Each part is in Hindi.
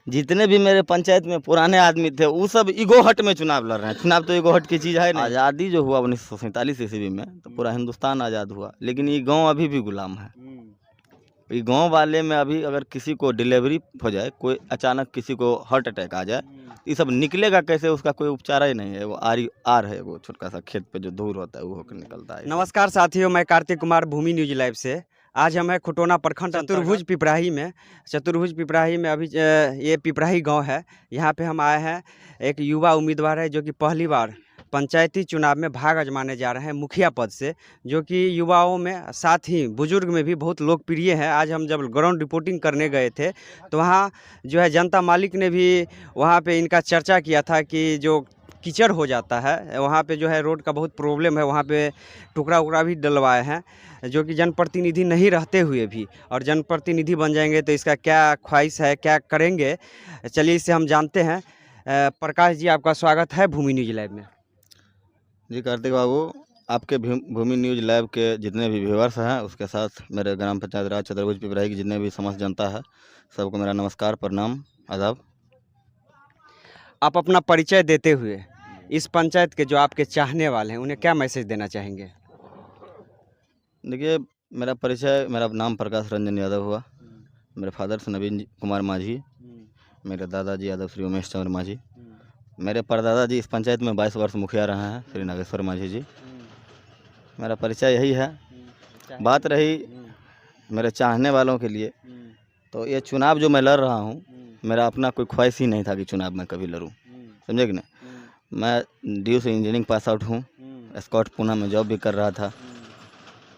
जितने भी मेरे पंचायत में पुराने आदमी थे वो सब ईगो हट में चुनाव लड़ रहे हैं। चुनाव तो ईगो हट की चीज़ है ना। आज़ादी जो हुआ 1947 ईस्वी में तो पूरा हिंदुस्तान आज़ाद हुआ, लेकिन ये गांव अभी भी गुलाम है। ये गांव वाले में अभी अगर किसी को डिलीवरी हो जाए, कोई अचानक किसी को हार्ट अटैक आ जाए, ये सब निकलेगा कैसे, उसका कोई उपचार ही नहीं है। वो आर है, वो छोटा सा खेत पे जो दूर होता है वो होकर निकलता है। नमस्कार साथियों, मैं कार्तिक कुमार, भूमि न्यूज लाइव से। आज हम हैं खुटोना प्रखंड चतुर्भुज पिपराही में। चतुर्भुज पिपराही में अभी ये पिपराही गांव है। यहाँ पे हम आए हैं। एक युवा उम्मीदवार है जो कि पहली बार पंचायती चुनाव में भाग आजमाने जा रहे हैं मुखिया पद से, जो कि युवाओं में साथ ही बुजुर्ग में भी बहुत लोकप्रिय है। आज हम जब ग्राउंड रिपोर्टिंग करने गए थे तो वहाँ जो है जनता मालिक ने भी वहाँ पे इनका चर्चा किया था कि जो कीचड़ हो जाता है वहाँ पे, जो है रोड का बहुत प्रॉब्लम है, वहाँ पे टुकड़ा उकड़ा भी डलवाए हैं, जो कि जनप्रतिनिधि नहीं रहते हुए भी, और जनप्रतिनिधि बन जाएंगे तो इसका क्या ख्वाहिश है, क्या करेंगे, चलिए इससे हम जानते हैं। प्रकाश जी, आपका स्वागत है भूमि न्यूज लाइव में। जी कार्तिक बाबू, आपके भूमि न्यूज लाइव के जितने भी व्यूअर्स हैं, उसके साथ मेरे ग्राम पंचायत राज चतुर्भुज पिपराही की जितने भी समस्त जनता है, सबको मेरा नमस्कार, प्रणाम, आदाब। आप अपना परिचय देते हुए इस पंचायत के जो आपके चाहने वाले हैं उन्हें क्या मैसेज देना चाहेंगे? देखिए, मेरा परिचय, मेरा नाम प्रकाश रंजन यादव हुआ। मेरे फादर से नवीन कुमार माझी, मेरे दादाजी यादव श्री उमेश चंद्र माझी, मेरे परदादा जी इस पंचायत में 22 वर्ष मुखिया रहे हैं, श्री नागेश्वर माझी जी। मेरा परिचय यही है। बात रही मेरे चाहने वालों के लिए, तो ये चुनाव जो मैं लड़ रहा हूँ, मेरा अपना कोई ख्वाहिश ही नहीं था कि चुनाव मैं कभी लड़ूँ, समझे कि नहीं। मैं DU से इंजीनियरिंग पास आउट हूँ, स्कॉट पूना में जॉब भी कर रहा था।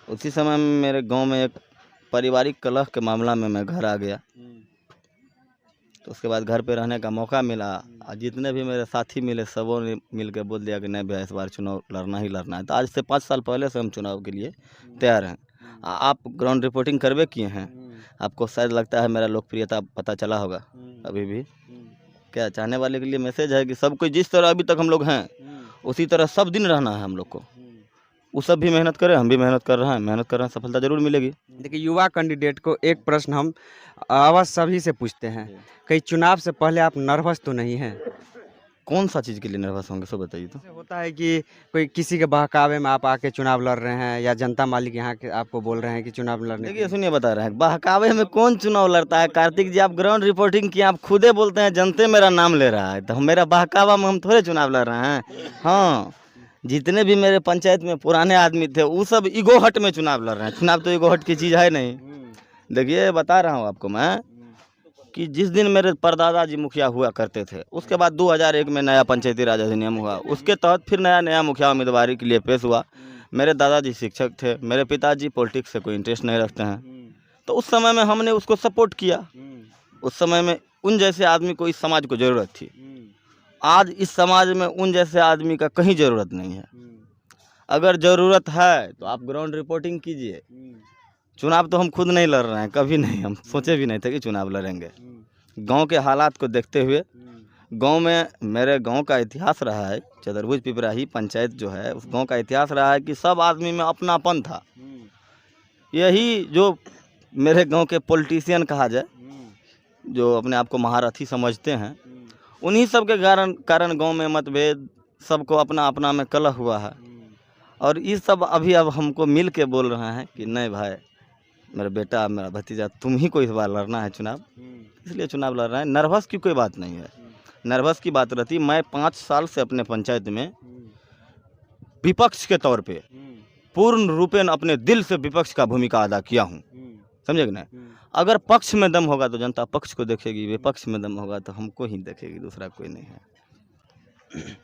उसी समय में मेरे गांव में एक पारिवारिक कलह के मामला में मैं घर आ गया। तो उसके बाद घर पे रहने का मौका मिला, और जितने भी मेरे साथी मिले सबों ने मिल के बोल दिया कि नहीं भैया, इस बार चुनाव लड़ना ही लड़ना है। तो आज से 5 साल पहले से हम चुनाव के लिए तैयार हैं। आप ग्राउंड रिपोर्टिंग करवे किए हैं, आपको शायद लगता है मेरा लोकप्रियता पता चला होगा। अभी भी क्या चाहने वाले के लिए मैसेज है कि सब कोई जिस तरह अभी तक हम लोग हैं उसी तरह सब दिन रहना है हम लोग को। वो सब भी मेहनत करें, हम भी मेहनत कर रहे हैं, सफलता जरूर मिलेगी। देखिए, युवा कैंडिडेट को एक प्रश्न हम अवश्य सभी से पूछते हैं, कहीं चुनाव से पहले आप नर्वस तो नहीं हैं? कौन सा चीज़ के लिए नर्वस होंगे, सब बताइए तो। ऐसे होता है कि कोई किसी के बहकावे में आप आके चुनाव लड़ रहे हैं, या जनता मालिक यहाँ के आपको बोल रहे हैं कि चुनाव लड़ने के देखिए लिए? सुनिए, बता रहे हैं, बहकावे में कौन चुनाव लड़ता है कार्तिक जी। आप ग्राउंड रिपोर्टिंग किए, आप खुदे बोलते हैं जनते मेरा नाम ले रहा है, तो मेरा बहकावा में हम थोड़े चुनाव लड़ रहे हैं। हाँ, जितने भी मेरे पंचायत में पुराने आदमी थे वो सब ईगो हट में चुनाव लड़ रहे हैं। चुनाव तो ईगो हट की चीज़ है नहीं। देखिए, बता रहा हूँ आपको मैं कि जिस दिन मेरे परदादा जी मुखिया हुआ करते थे, उसके बाद 2001 में नया पंचायती राज अधिनियम हुआ, उसके तहत फिर नया मुखिया उम्मीदवारी के लिए पेश हुआ। मेरे दादाजी शिक्षक थे, मेरे पिताजी पॉलिटिक्स से कोई इंटरेस्ट नहीं रखते हैं, तो उस समय में हमने उसको सपोर्ट किया। उस समय में उन जैसे आदमी को इस समाज को ज़रूरत थी। आज इस समाज में उन जैसे आदमी का कहीं ज़रूरत नहीं है। अगर ज़रूरत है तो आप ग्राउंड रिपोर्टिंग कीजिए। चुनाव तो हम खुद नहीं लड़ रहे हैं, कभी नहीं, हम सोचे भी नहीं थे कि चुनाव लड़ेंगे। गांव के हालात को देखते हुए, गांव में मेरे गांव का इतिहास रहा है, चतुर्भुज पिपराही पंचायत जो है उस गांव का इतिहास रहा है कि सब आदमी में अपनापन था। यही जो मेरे गांव के पॉलिटिशियन कहा जाए, जो अपने आप को महारथी समझते हैं, उन्हीं सब के कारण गांव में मतभेद, सबको अपना अपना में कलह हुआ है। और ये सब अभी अब हमको मिल के बोल रहे हैं कि नहीं भाई, मेरा बेटा, मेरा भतीजा, तुम ही को इस बार लड़ना है चुनाव, इसलिए चुनाव लड़ रहे हैं। नर्वस की कोई बात नहीं है। नर्वस की बात रहती, मैं 5 साल से अपने पंचायत में विपक्ष के तौर पे पूर्ण रूपेण अपने दिल से विपक्ष का भूमिका अदा किया हूँ, समझे कि नहीं। अगर पक्ष में दम होगा तो जनता पक्ष को देखेगी, विपक्ष में दम होगा तो हमको ही देखेगी, दूसरा कोई नहीं है।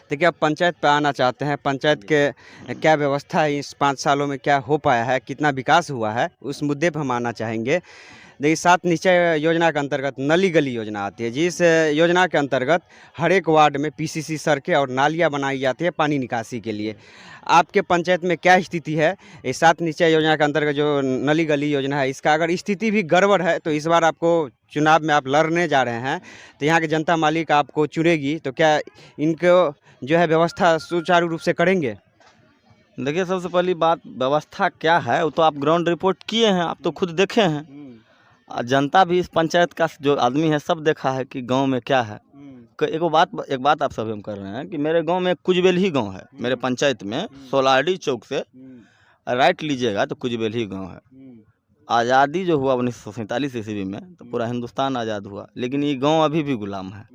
देखिए, आप पंचायत पे आना चाहते हैं, पंचायत के क्या व्यवस्था है, इस 5 सालों में क्या हो पाया है, कितना विकास हुआ है, उस मुद्दे पर हम आना चाहेंगे। देखिए, 7 निश्चय योजना के अंतर्गत नली गली योजना आती है, जिस योजना के अंतर्गत हर एक वार्ड में PCC सड़कें और नालियाँ बनाई जाती है पानी निकासी के लिए। आपके पंचायत में क्या स्थिति है? ये 7 निश्चय योजना के अंतर्गत जो नली गली योजना है, इसका अगर स्थिति भी गड़बड़ है तो इस बार आपको चुनाव में आप लड़ने जा रहे हैं, तो यहाँ के जनता मालिक आपको चुनेगी, तो क्या इनको जो है व्यवस्था सुचारू रूप से करेंगे? देखिए, सबसे पहली बात, व्यवस्था क्या है वो तो आप ग्राउंड रिपोर्ट किए हैं, आप तो खुद देखे हैं। जनता भी इस पंचायत का जो आदमी है सब देखा है कि गांव में क्या है। एक बात आप सभी हम कर रहे हैं कि मेरे गांव में कुजबेल ही गांव है। मेरे पंचायत में सोलारडी चौक से राइट लीजिएगा तो कुजबेल ही गांव है। आज़ादी जो हुआ 1947 ईस्वी में तो पूरा हिंदुस्तान आज़ाद हुआ, लेकिन ये गांव अभी भी गुलाम है।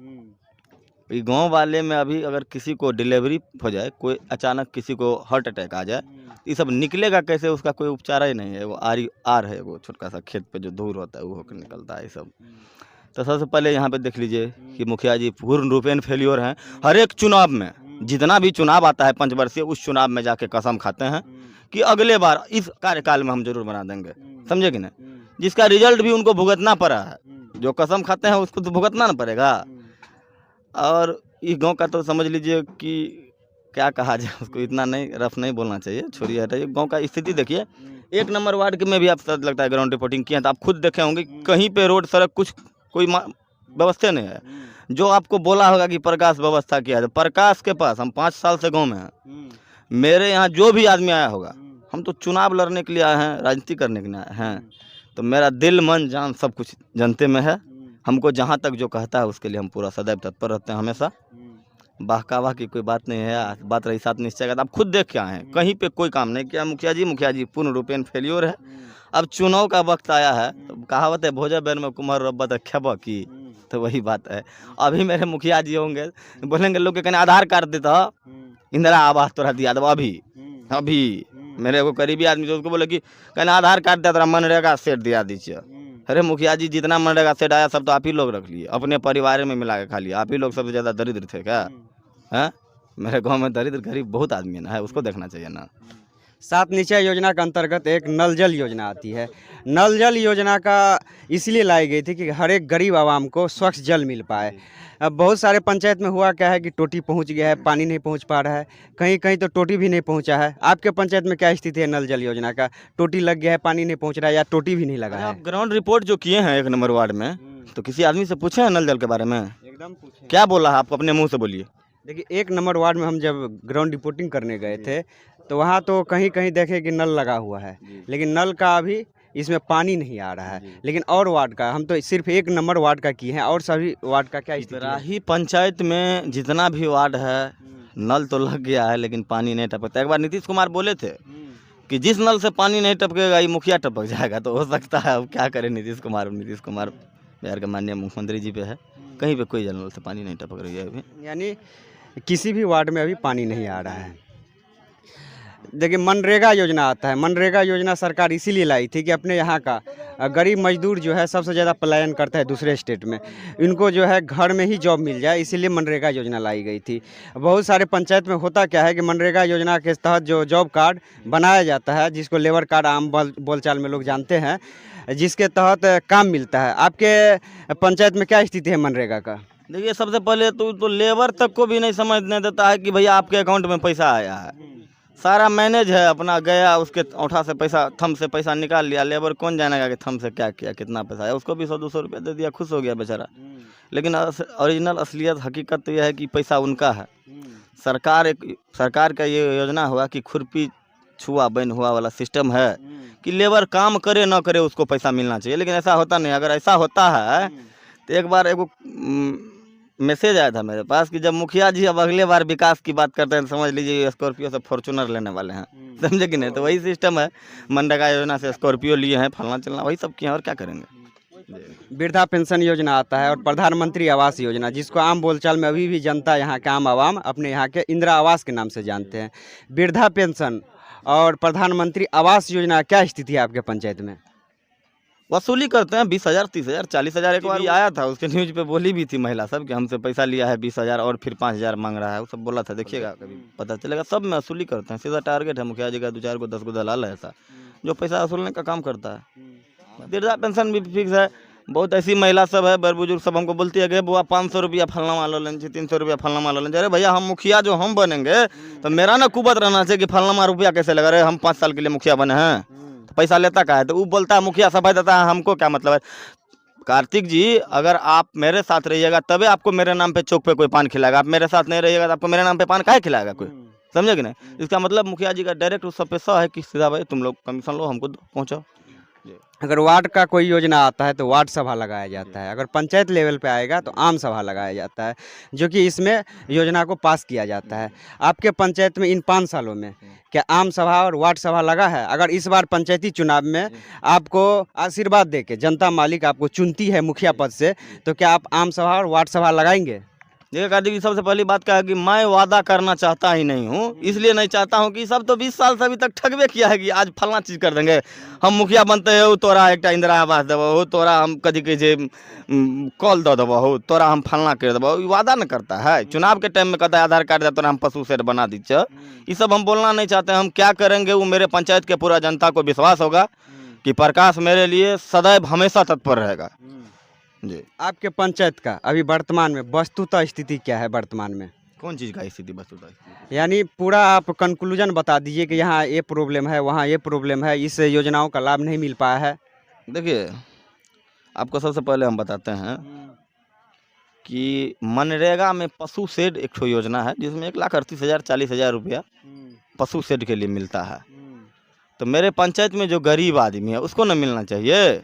ये गांव वाले में अभी अगर किसी को डिलीवरी हो जाए, कोई अचानक किसी को हार्ट अटैक आ जाए, ये सब निकलेगा कैसे, उसका कोई उपचार ही नहीं है। वो आर है, वो छोटा सा खेत पे जो धूल होता है वो होकर निकलता है ये सब। तो सबसे पहले यहाँ पे देख लीजिए कि मुखिया जी पूर्ण रूपेण फेल्योर हैं। हर एक चुनाव में, जितना भी चुनाव आता है पंचवर्षीय, उस चुनाव में जाके कसम खाते हैं कि अगले बार इस कार्यकाल में हम जरूर बना देंगे, समझे कि नहीं। जिसका रिजल्ट भी उनको भुगतना पड़ा है। जो कसम खाते हैं उसको तो भुगतना ना पड़ेगा। और इस गांव का तो समझ लीजिए कि क्या कहा जाए, उसको इतना नहीं रफ नहीं बोलना चाहिए, छोड़िए हटाइए। गांव का स्थिति देखिए, 1 नंबर वार्ड के में भी आप सब लगता है ग्राउंड रिपोर्टिंग किए हैं तो आप खुद देखे होंगे कहीं पे रोड सड़क कुछ कोई व्यवस्था नहीं है। जो आपको बोला होगा कि प्रकाश व्यवस्था किया है, प्रकाश के पास हम 5 साल से गाँव में हैं। मेरे यहाँ जो भी आदमी आया होगा, हम तो चुनाव लड़ने के लिए आए हैं, राजनीति करने के लिए आए हैं, तो मेरा दिल मन जान सब कुछ जनते में है। हमको जहाँ तक जो कहता है उसके लिए हम पूरा सदैव तत्पर रहते हैं हमेशा। बहकावा की कोई बात नहीं है। बात रही सात निश्चय का, आप खुद देख के आए हैं, कहीं पे कोई काम नहीं किया। मुखिया जी पूर्ण रूपेण फेल्योर है। अब चुनाव का वक्त आया है तो कहावत है भोजा बैर में कुमार रब्बत खेबा की, तो वही बात है। अभी मेरे मुखिया जी होंगे, बोलेंगे लोग के कहने आधार कार्ड देता इंदिरा आवास तोरा दिया दो। अभी मेरे को करीबी आदमी तो उसको बोले कि कहना आधार कार्ड दिया, मनरेगा सेट दिया दीजिए। अरे मुखिया जी, जितना मनरेगा सेट आया सब तो आप ही लोग रख लिए, अपने परिवार में मिला के खा लिया। आप ही लोग सबसे ज़्यादा दरिद्र थे क्या? हैं? मेरे गांव में दरिद्र गरीब बहुत आदमी है, उसको देखना चाहिए ना। 7 निश्चय योजना के अंतर्गत एक नल जल योजना आती है। नल जल योजना का इसलिए लाई गई थी कि हर एक गरीब आवाम को स्वच्छ जल मिल पाए। अब बहुत सारे पंचायत में हुआ क्या है कि टोटी पहुंच गया है, पानी नहीं पहुंच पा रहा है, कहीं कहीं तो टोटी भी नहीं पहुंचा है। आपके पंचायत में क्या स्थिति है नल जल योजना का? टोटी लग गया है, पानी नहीं पहुंच रहा है, या टोटी भी नहीं लगा है? आप ग्राउंड रिपोर्ट जो किए हैं 1 नंबर वार्ड में, तो किसी आदमी से पूछे हैं नल जल के बारे में? एकदम पूछे। क्या बोला है आपको? अपने मुँह से बोलिए। देखिए, 1 नंबर वार्ड में हम जब ग्राउंड रिपोर्टिंग करने गए थे तो वहाँ तो कहीं कहीं देखे कि नल लगा हुआ है, लेकिन नल का अभी इसमें पानी नहीं आ रहा है। लेकिन और वार्ड का, हम तो सिर्फ 1 नंबर वार्ड का किए हैं, और सभी वार्ड का क्या स्थिति है? पिपराही पंचायत में जितना भी वार्ड है, नल तो लग गया है लेकिन पानी नहीं टपकता। एक बार नीतीश कुमार बोले थे कि जिस नल से पानी नहीं टपकेगा ये मुखिया टपक जाएगा। तो हो सकता है, अब क्या करें नीतीश कुमार बिहार के माननीय मुख्यमंत्री जी पे है, कहीं पे कोई नल से पानी नहीं टपक रही है अभी। यानी किसी भी वार्ड में अभी पानी नहीं आ रहा है। देखिए, मनरेगा योजना आता है। मनरेगा योजना सरकार इसीलिए लाई थी कि अपने यहाँ का गरीब मजदूर जो है सबसे ज़्यादा पलायन करता है दूसरे स्टेट में, इनको जो है घर में ही जॉब मिल जाए, इसीलिए मनरेगा योजना लाई गई थी। बहुत सारे पंचायत में होता क्या है कि मनरेगा योजना के तहत जो जॉब कार्ड बनाया जाता है, जिसको लेबर कार्ड आम बोलचाल में लोग जानते हैं, जिसके तहत काम मिलता है। आपके पंचायत में क्या स्थिति है मनरेगा का? देखिए, सबसे पहले तो लेबर तक को भी नहीं समझने देता है कि भैया आपके अकाउंट में पैसा आया है। सारा मैनेज है, अपना गया उसके औंठा से पैसा, थम से पैसा निकाल लिया। लेबर कौन जानेगा कि थम से क्या किया, कितना पैसा आया। उसको भी 100-200 रुपया दे दिया, खुश हो गया बेचारा। लेकिन ओरिजिनल असलियत हकीकत तो यह है कि पैसा उनका है। सरकार का ये योजना हुआ कि खुरपी छुआ बन हुआ वाला सिस्टम है कि लेबर काम करे ना करे उसको पैसा मिलना चाहिए, लेकिन ऐसा होता नहीं। अगर ऐसा होता है तो एक बार एगो मैसेज आया था मेरे पास कि जब मुखिया जी अब अगले बार विकास की बात करते हैं तो समझ लीजिए स्कॉर्पियो से फॉर्चूनर लेने वाले हैं, समझे कि नहीं। तो वही सिस्टम है, मनरेगा योजना से स्कॉर्पियो लिए हैं, फलना चलना वही सब किए हैं, और क्या करेंगे। वृद्धा पेंशन योजना आता है और प्रधानमंत्री आवास योजना, जिसको आम बोलचाल में अभी भी जनता यहाँ के आम आवाम अपने यहाँ के इंदिरा आवास के नाम से जानते हैं। वृद्धा पेंशन और प्रधानमंत्री आवास योजना क्या स्थिति है आपके पंचायत में? वसूली करते हैं 20,000, 30,000, 40,000। एक बार आया था, उसके न्यूज पे बोली भी थी महिला सब कि हमसे पैसा लिया है 20,000 और फिर 5,000 मांग रहा है। वो सब बोला था, देखिएगा कभी पता चलेगा। सब में वसूली करते हैं, सीधा टारगेट है मुखिया जी का। 2-4 को 10 को दलाल है ऐसा जो पैसा वसूलने का काम करता है। वृद्धा पेंशन भी फिक्स है। बहुत ऐसी महिला सब है, बड़ बुजुर्ग सब हमको बोलती है कि बुआ 500 रुपया फलना मालो लें, 300 रुपया फलना मालो लें। अरे भैया, हम मुखिया जो हम बनेंगे तो मेरा ना कुबत रहना चाहिए कि फलना रुपया कैसे लगा रहे, हम 5 साल के लिए मुखिया बने हैं, तो पैसा लेता का है। तो वो बोलता है मुखिया सफाई देता है, हमको क्या मतलब है। कार्तिक जी, अगर आप मेरे साथ रहिएगा तभी आपको मेरे नाम पे चौक पे कोई पान खिलाएगा। आप मेरे साथ नहीं रहिएगा तो आपको मेरे नाम पे पान काहे खिलाएगा कोई, समझे कि नहीं। इसका मतलब मुखिया जी का डायरेक्ट उस सब पे सौ है कि सीधा भाई तुम लोग कमीशन लो, हमको पहुँचाओ। जी। अगर वार्ड का कोई योजना आता है तो वार्ड सभा लगाया जाता है, अगर पंचायत लेवल पे आएगा तो आम सभा लगाया जाता है, जो कि इसमें योजना को पास किया जाता है। आपके पंचायत में इन 5 सालों में क्या आम सभा और वार्ड सभा लगा है? अगर इस बार पंचायती चुनाव में आपको आशीर्वाद दे के जनता मालिक आपको चुनती है मुखिया पद से, तो क्या आप आम सभा और वार्ड सभा लगाएंगे? देखिए कार्तिक जी, सबसे पहली बात क्या है कि मैं वादा करना चाहता ही नहीं हूँ। इसलिए नहीं चाहता हूँ कि सब तो 20 साल से अभी तक ठगबे किया है कि आज फलना चीज़ कर देंगे, हम मुखिया बनते हैं, तोरा एक इंदिरा आवास देबो हो, तोरा हम कदी कहे कॉल दे देबो हो, तोरा हम फलना कर देबो। ई वादा न करता है। चुनाव के टाइम में कहता है आधार कार्ड दे तोरा हम पशु शेड बना दीजिए। ये सब हम बोलना नहीं चाहते। हम क्या करेंगे वो मेरे पंचायत के पूरा जनता को विश्वास होगा कि प्रकाश मेरे लिए सदैव हमेशा तत्पर रहेगा। जी। आपके पंचायत का अभी वर्तमान में वस्तुतः स्थिति क्या है वर्तमान में? कौन चीज़ का स्थिति वस्तुतः? यानी पूरा आप कंक्लूजन बता दीजिए कि यहाँ ये प्रॉब्लम है, वहाँ ये प्रॉब्लम है, इस योजनाओं का लाभ नहीं मिल पाया है। देखिए, आपको सबसे पहले हम बताते हैं कि मनरेगा में पशु शेड एक ठो योजना है जिसमें 1,38,000 40,000 रुपया पशु शेड के लिए मिलता है। तो मेरे पंचायत में जो गरीब आदमी है उसको न मिलना चाहिए।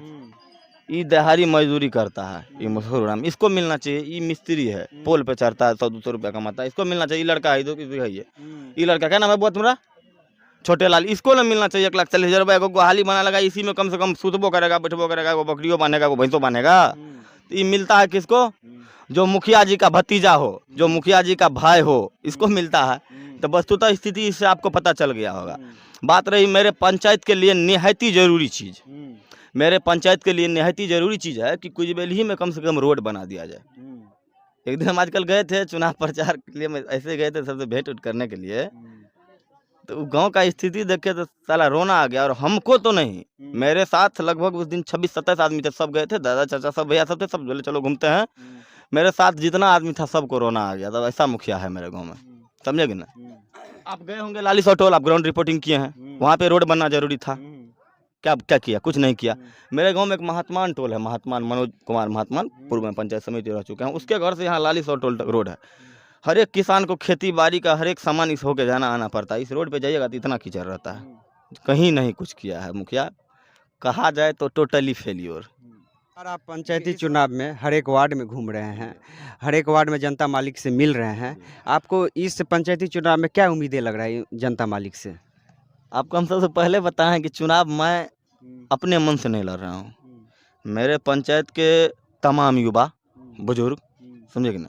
ये दिहाड़ी मजदूरी करता है, ये मशहूर में, इसको मिलना चाहिए। ये मिस्त्री है, पोल पे चढ़ता है, 100-200 रुपया कमाता है, इसको मिलना चाहिए। ये लड़का है, ये लड़का क्या नाम है बुआ तुम्हारा? छोटे लाल, इसको न मिलना चाहिए 1,40,000 रुपया को गोहाली बना लगा। इसी में कम से कम सुतबो करेगा, बैठबो करेगा, वो बकरियों बांधेगा, वो भैंसों बांधेगा। तो ये मिलता है किसको? जो मुखिया जी का भतीजा हो, जो मुखिया जी का भाई हो, इसको मिलता है। तो वस्तुतः स्थिति इससे आपको पता चल गया होगा। बात रही मेरे पंचायत के लिए निहायती जरूरी चीज़, मेरे पंचायत के लिए निहायती जरूरी चीज़ है कि कुजबेली में कम से कम रोड बना दिया जाए। एक दिन हम आजकल गए थे चुनाव प्रचार के लिए, ऐसे गए थे सबसे भेंट उठ करने के लिए, तो गांव का स्थिति देख के तो साला रोना आ गया। और हमको तो नहीं, मेरे साथ लगभग उस दिन 26-27 आदमी थे, सब गए थे, दादा चाचा सब भैया सब थे, सब बोले चलो घूमते हैं। मेरे साथ जितना आदमी था सबको रोना आ गया। तब ऐसा मुखिया है मेरे गाँव में, समझेगी ना। आप गए होंगे लाली सटोल, आप ग्राउंड रिपोर्टिंग किए हैं, वहाँ पे रोड बनना जरूरी था। क्या क्या किया? कुछ नहीं किया। मेरे गांव में एक महात्मान टोल है, महात्मान मनोज कुमार महात्मान, पूर्व में पंचायत समिति रह चुके हैं। उसके घर से यहाँ लाली सौ टोल तक रोड है। हर एक किसान को खेती बाड़ी का हर एक सामान इस होके जाना आना पड़ता है। इस रोड पे जाइएगा तो इतना कीचड़ रहता है। कहीं नहीं कुछ किया है मुखिया, कहा जाए तो टोटली फेल्योर। और आप पंचायती चुनाव में हर एक वार्ड में घूम रहे हैं, हर एक वार्ड में जनता मालिक से मिल रहे हैं, आपको इस पंचायती चुनाव में क्या उम्मीदें लग रही है जनता मालिक से? आपको हम सबसे पहले बताएं कि चुनाव मैं अपने मन से नहीं लड़ रहा हूँ। मेरे पंचायत के तमाम युवा बुजुर्ग, समझे कि ना,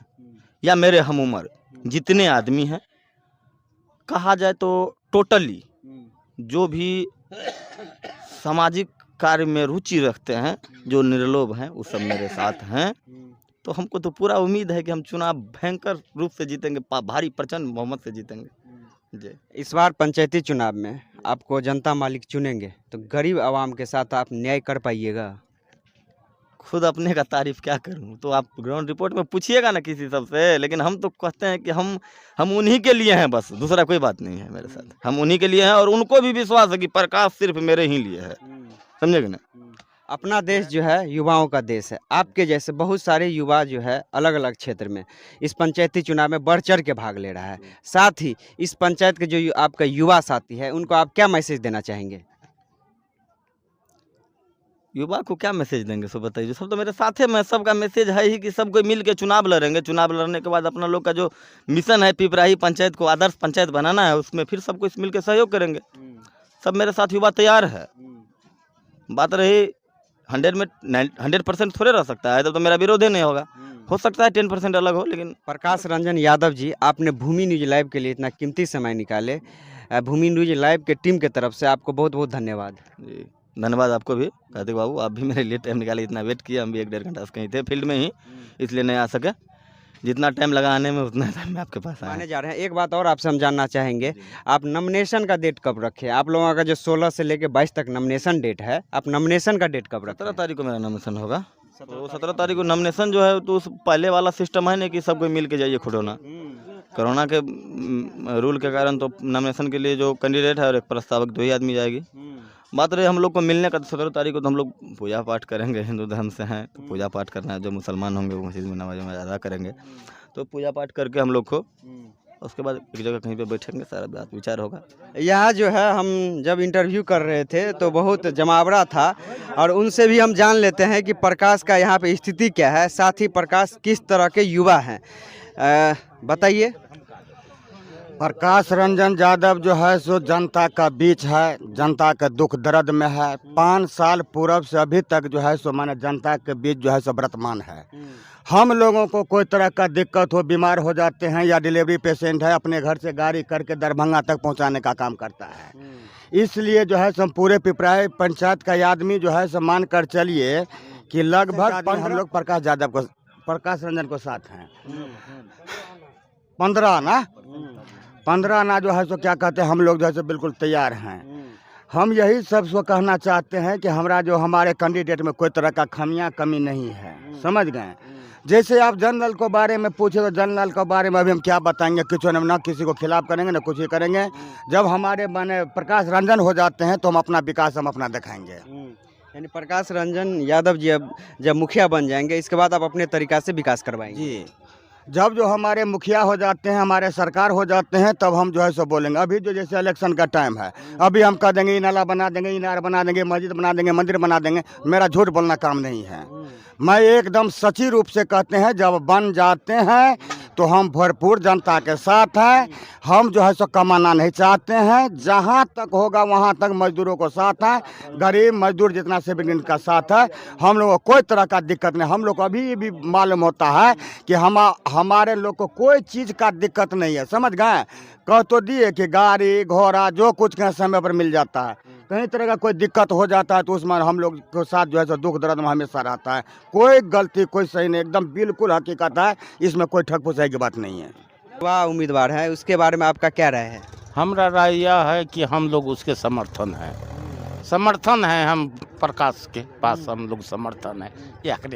या मेरे हम उम्र जितने आदमी हैं, कहा जाए तो टोटली जो भी सामाजिक कार्य में रुचि रखते हैं, जो निर्लोभ हैं, वो सब मेरे साथ हैं। तो हमको तो पूरा उम्मीद है कि हम चुनाव भयंकर रूप से जीतेंगे, भारी प्रचंड बहुमत से जीतेंगे। जी। इस बार पंचायती चुनाव में आपको जनता मालिक चुनेंगे तो गरीब आवाम के साथ आप न्याय कर पाइएगा? खुद अपने का तारीफ क्या करूं, तो आप ग्राउंड रिपोर्ट में पूछिएगा ना किसी सबसे। लेकिन हम तो कहते हैं कि हम उन्हीं के लिए हैं, बस दूसरा कोई बात नहीं है मेरे साथ। हम उन्हीं के लिए हैं और उनको भी विश्वास है कि प्रकाश सिर्फ मेरे ही लिए है, समझेगे ना। अपना देश जो है युवाओं का देश है। आपके जैसे बहुत सारे युवा जो है अलग अलग क्षेत्र में इस पंचायती चुनाव में बढ़ चढ़ के भाग ले रहा है। साथ ही इस पंचायत के जो आपका युवा साथी है उनको आप क्या मैसेज देना चाहेंगे? युवा को क्या मैसेज देंगे सो बताइए। सब तो मेरे साथ है, मैं सबका मैसेज है ही कि सब कोई मिल के चुनाव लड़ेंगे। चुनाव लड़ने के बाद अपना लोग का जो मिशन है पिपराही पंचायत को आदर्श पंचायत बनाना है, उसमें फिर सब कुछ मिल के सहयोग करेंगे। सब मेरे साथ युवा तैयार है। बात रही 100% थोड़े रह सकता है, तो मेरा विरोध ही नहीं होगा। हो सकता है 10% अलग हो, लेकिन प्रकाश रंजन यादव जी, आपने भूमि न्यूज लाइव के लिए इतना कीमती समय निकाले, भूमि न्यूज लाइव के टीम के तरफ से आपको बहुत बहुत धन्यवाद। जी, धन्यवाद आपको भी कार्तिक बाबू, आप भी मेरे लिए टाइम निकाले, इतना वेट किया। हम भी 1-1.5 घंटा से कहीं थे फील्ड में ही, इसलिए नहीं आ सके। जितना टाइम लगा आने में उतना टाइम में आपके पास आया। आने जा रहे हैं। एक बात और आपसे हम जानना चाहेंगे, आप नॉमिनेशन का डेट कब रखे? आप लोगों का जो 16 से लेकर 22 तक नॉमिनेशन डेट है, आप नॉमिनेशन का डेट कब रखे? 17 तारीख को मेरा नॉमिनेशन होगा। तो 17 तारीख को नॉमिनेशन जो है, तो उस पहले वाला सिस्टम है नहीं कि सब कोई मिल के जाइए खुटोना। कोरोना के रूल के कारण तो नॉमिनेशन के लिए जो कैंडिडेट है और एक प्रस्तावक 2 ही आदमी जाएगी। बात रही हम लोग को मिलने का, तो 17 तारीख को तो हम लोग पूजा पाठ करेंगे। हिंदू धर्म से हैं तो पूजा पाठ करना है। जो मुसलमान होंगे वो मस्जिद में नमाज अदा करेंगे। तो पूजा पाठ करके हम लोग को उसके बाद एक जगह कहीं पे बैठेंगे, सारा बात विचार होगा। यहाँ जो है हम जब इंटरव्यू कर रहे थे तो बहुत जमावड़ा था, और उनसे भी हम जान लेते हैं कि प्रकाश का यहाँ पे स्थिति क्या है, साथ ही प्रकाश किस तरह के युवा हैं। बताइए। प्रकाश रंजन यादव जो है सो जनता का बीच है, जनता के दुख दर्द में है। 5 साल पूर्व से अभी तक जो है सो माने जनता के बीच जो है सो वर्तमान है। हम लोगों को कोई तरह का दिक्कत हो, बीमार हो जाते हैं या डिलीवरी पेशेंट है, अपने घर से गाड़ी करके दरभंगा तक पहुंचाने का काम करता है। इसलिए जो है सो पूरे पिपराही पंचायत का आदमी जो है सो मान कर चलिए कि लगभग हम लोग प्रकाश यादव को, प्रकाश रंजन को साथ हैं। 15 ना जो है सो क्या कहते हैं, हम लोग जो है सो बिल्कुल तैयार हैं। हम यही सब सो कहना चाहते हैं कि हमारे कैंडिडेट में कोई तरह का कमी नहीं है, समझ गए। जैसे आप जनरल को बारे में पूछे तो जनरल के बारे में अभी हम क्या बताएंगे, कुछ ना किसी को खिलाफ करेंगे ना कुछ ही करेंगे। जब हमारे माने प्रकाश रंजन हो जाते हैं तो हम अपना विकास हम अपना दिखाएंगे। यानी प्रकाश रंजन यादव जी अब जब मुखिया बन जाएंगे इसके बाद आप अपने तरीका से विकास करवाएंगे। जी, जब जो हमारे मुखिया हो जाते हैं, हमारे सरकार हो जाते हैं, तब हम जो है सो बोलेंगे। अभी जो जैसे इलेक्शन का टाइम है, अभी हम कह देंगे नाला बना देंगे, इनार बना देंगे, मस्जिद बना देंगे, मंदिर बना देंगे। मेरा झूठ बोलना काम नहीं है। मैं एकदम सच्ची रूप से कहते हैं, जब बन जाते हैं तो हम भरपूर जनता के साथ हैं। हम जो है सो कमाना नहीं चाहते हैं। जहाँ तक होगा वहाँ तक मजदूरों को साथ है, गरीब मजदूर जितना से भी इनका साथ है। हम लोगों को कोई तरह का दिक्कत नहीं। हम लोग को अभी भी मालूम होता है कि हमारे लोग को कोई चीज़ का दिक्कत नहीं है, समझ गए। कह तो दिए कि गाड़ी घोड़ा जो कुछ के समय पर मिल जाता है। कहीं तरह का कोई दिक्कत हो जाता है तो उसमें हम लोग के साथ जो है सो दुख दर्द में हमेशा रहता है। कोई गलती कोई सही नहीं, एकदम बिल्कुल हकीकत है, इसमें कोई ठग फुसाई की बात नहीं है। युवा उम्मीदवार है, उसके बारे में आपका क्या राय है? हमारा राय यह है कि हम लोग उसके समर्थन है हम प्रकाश के पास हम लोग समर्थन है।